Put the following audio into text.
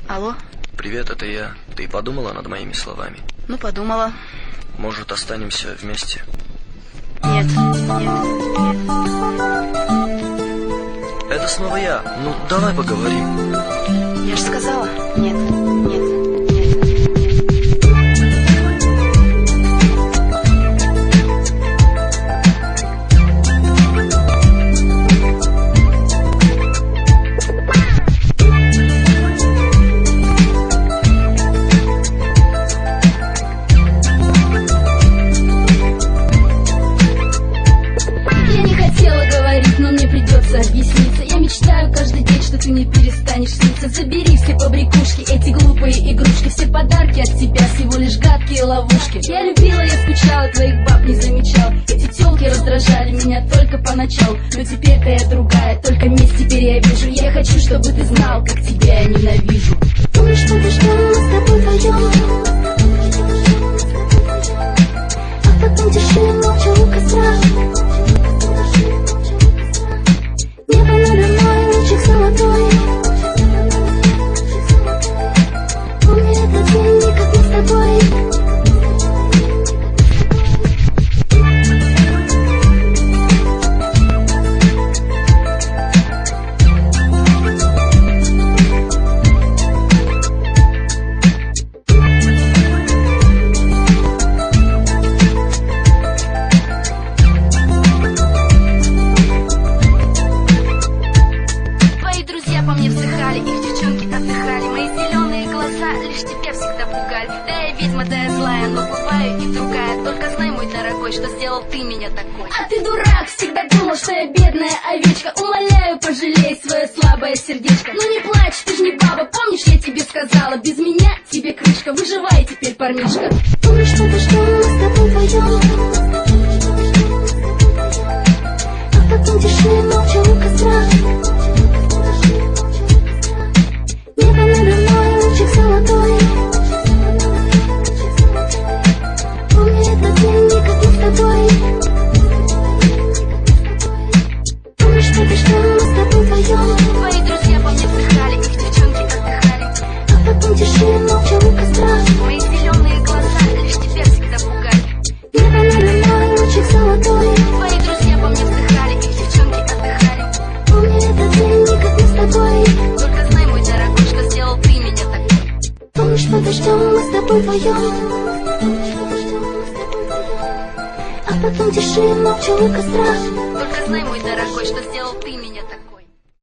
Алло? Привет, это я. Ты подумала над моими словами? Ну, подумала. Может, останемся вместе? Нет, нет. Это снова я. Ну, давай поговорим. Я же сказала. Нет, нет. Объясниться. Я мечтаю каждый день, что ты не перестанешь сниться. Забери все побрякушки, эти глупые игрушки. Все подарки от тебя всего лишь гадкие ловушки. Я любила, я скучала, твоих баб не замечал. Эти тёлки раздражали меня только поначалу. Но теперь-то я другая, только месть теперь я вижу. Я хочу, чтобы ты знал, как тебя я ненавижу. Помнишь, что мы с тобой вдвоем, а потом тиши молча у костра. Небо надо мной, лучик золотой. Помни этот день, как мы с тобой. Что сделал ты меня такой? А ты дурак, всегда думал, что я бедная овечка. Умоляю, пожалей свое слабое сердечко. Ну не плачь, ты ж не баба, помнишь, я тебе сказала, без меня тебе крышка, выживай теперь, парнишка. Помнишь, что ты, что мы с тобой вдвоем, а потом тиши молча у костра. Небо надо мной, лучик золотой. Помни этот день, как мы с тобой. Помнишь, что ты, что мы с тобой вдвоем. Твои друзья по мне вздыхали, их девчонки отдыхали. А потом тиши молча у костра. Мои зеленые глаза лишь тебя всегда пугали. Небо надо мной, лучик золотой. Твои друзья по мне вздыхали, их девчонки отдыхали. Помни этот день, как мы с тобой. Только знай, мой дорогой, что сделал ты меня такой. Помнишь, что ты, что мы с тобой вдвоем, а потом тиши молча у костра. Только знай, мой дорогой, что сделал ты